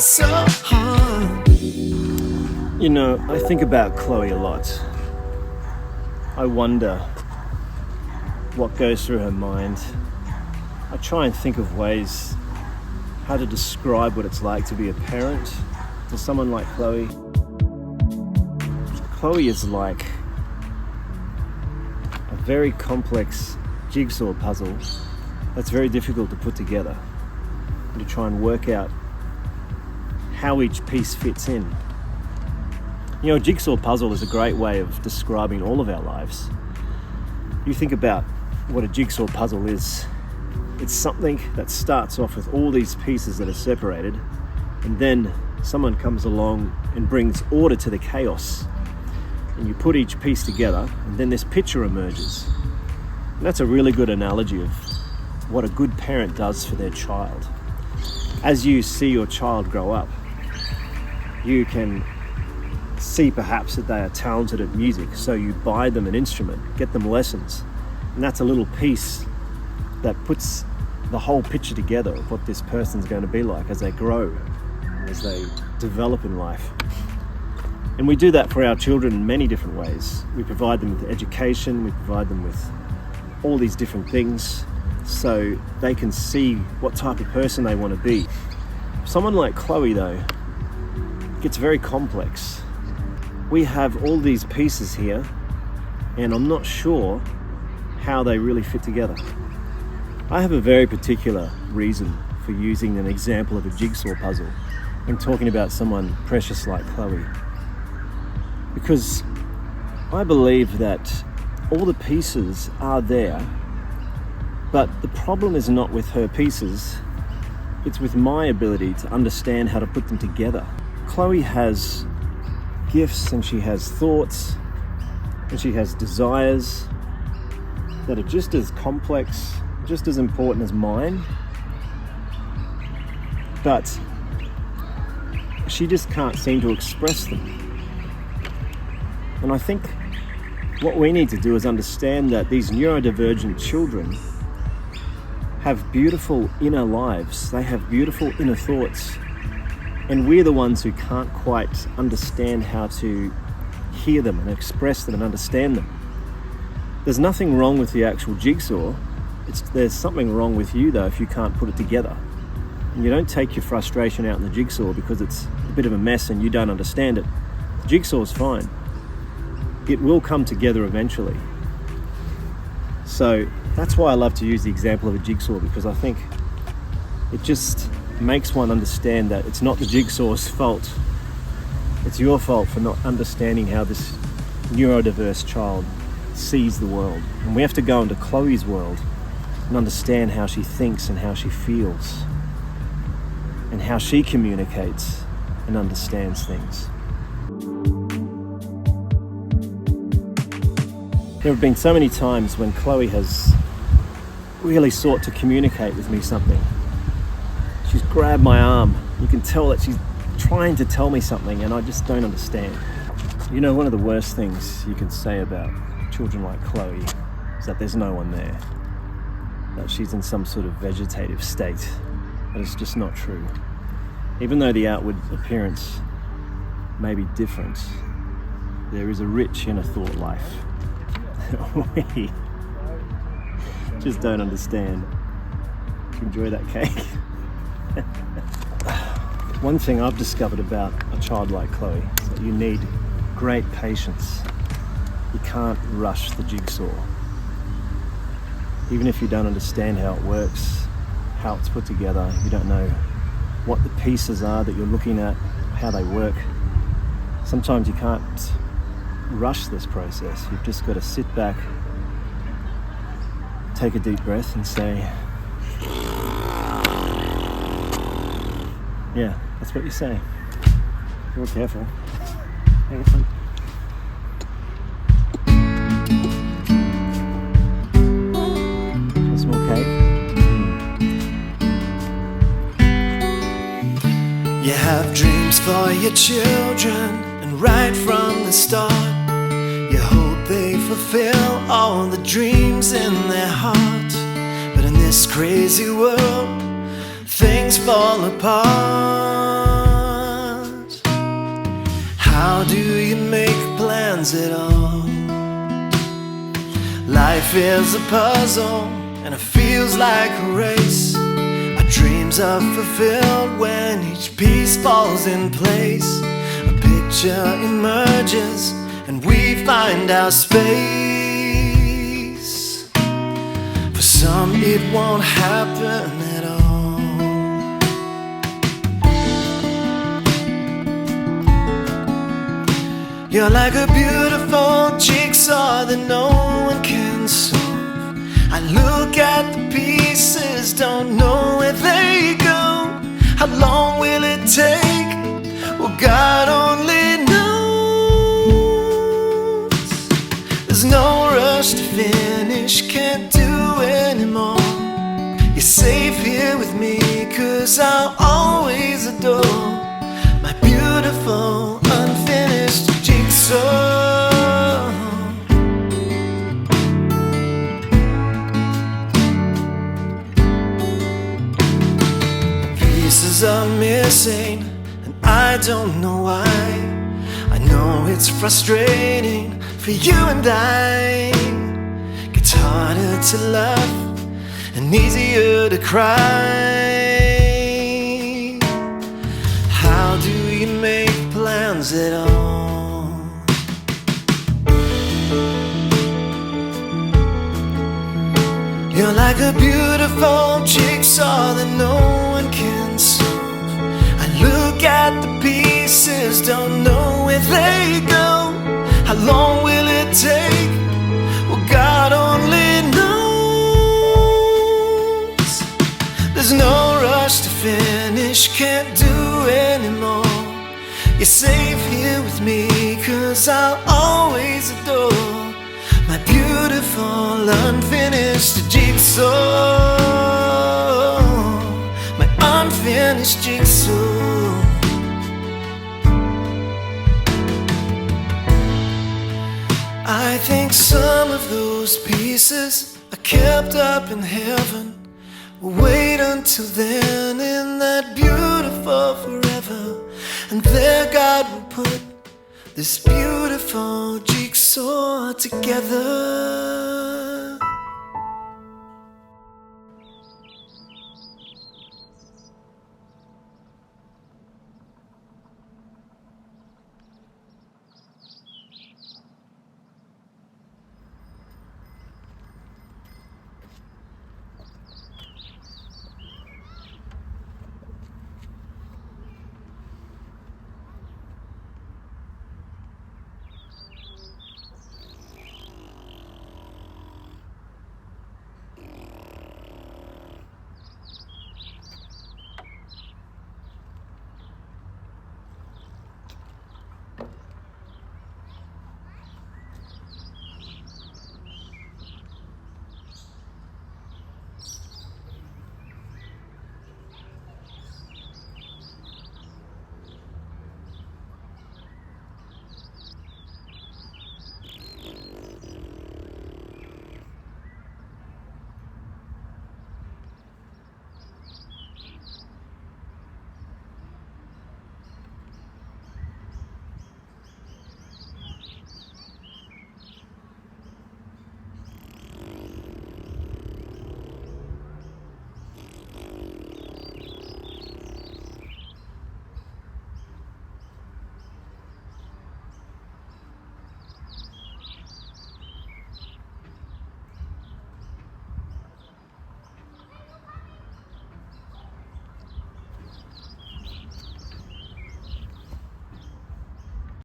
so hard. You know, I think about Chloe a lot. I wonder what goes through her mind. I try and think of ways how to describe what it's like to be a parent to someone like Chloe. Chloe is like a very complex jigsaw puzzle that's very difficult to put together and to try and work out how each piece fits in. You know, a jigsaw puzzle is a great way of describing all of our lives. You think about what a jigsaw puzzle is. It's something that starts off with all these pieces that are separated, and then someone comes along and brings order to the chaos. And you put each piece together, and then this picture emerges. And that's a really good analogy of what a good parent does for their child. As you see your child grow up, you can see perhaps that they are talented at music, so you buy them an instrument, get them lessons, and that's a little piece that puts the whole picture together of what this person's going to be like as they grow, as they develop in life. And we do that for our children in many different ways. We provide them with education, we provide them with all these different things so they can see what type of person they want to be. Someone like Chloe, though, gets very complex. We have all these pieces here, and I'm not sure how they really fit together. I have a very particular reason for using an example of a jigsaw puzzle when talking about someone precious like Chloe. Because I believe that all the pieces are there, but the problem is not with her pieces, it's with my ability to understand how to put them together. Chloe has gifts and she has thoughts and she has desires that are just as complex, just as important as mine, but she just can't seem to express them. And I think what we need to do is understand that these neurodivergent children have beautiful inner lives, they have beautiful inner thoughts, and we're the ones who can't quite understand how to hear them and express them and understand them. There's nothing wrong with the actual jigsaw. There's something wrong with you, though, if you can't put it together. And you don't take your frustration out in the jigsaw because it's a bit of a mess and you don't understand it. The jigsaw's fine. It will come together eventually. So that's why I love to use the example of a jigsaw, because I think it just makes one understand that it's not the jigsaw's fault. It's your fault for not understanding how this neurodiverse child sees the world. And we have to go into Chloe's world and understand how she thinks and how she feels and how she communicates and understands things. There have been so many times when Chloe has really sought to communicate with me something. She's grabbed my arm. You can tell that she's trying to tell me something and I just don't understand. You know, one of the worst things you can say about children like Chloe is that there's no one there, that she's in some sort of vegetative state, but it's just not true. Even though the outward appearance may be different, there is a rich inner thought life. We just don't understand. Enjoy that cake. One thing I've discovered about a child like Chloe is that you need great patience. You can't rush the jigsaw. Even if you don't understand how it works, how it's put together, you don't know what the pieces are that you're looking at, how they work. Sometimes you can't rush this process. You've just got to sit back, take a deep breath and say, yeah, that's what you say. Be careful. Careful. Some more cake. You have dreams for your children, and right from the start you hope they fulfill all the dreams in their heart. But in this crazy world, things fall apart. plans at all. Life is a puzzle and it feels like a race. Our dreams are fulfilled when each piece falls in place. A picture emerges and we find our space. For some it won't happen at all. You're like a beautiful jigsaw that no one can solve. I look at the pieces, don't know where they go. How long will it take? Well, God only knows. There's no rush to finish, can't do anymore. You're safe here with me, 'cause I'll always adore my beautiful unfinished jigsaw. Pieces are missing and I don't know why. I know it's frustrating for you and I. Gets harder to love and easier to cry. How do you make plans at all? You're like a beautiful jigsaw that no one can solve. I look at the pieces, don't know where they go. How long will it take? Well, God only knows. There's no rush to finish, can't do anymore. You're safe here with me, 'cause I'll always adore my beautiful unfinished jigsaw. My unfinished jigsaw. I think some of those pieces are kept up in heaven. We'll wait until then in that beautiful forever. And there God will put this beautiful jigsaw together.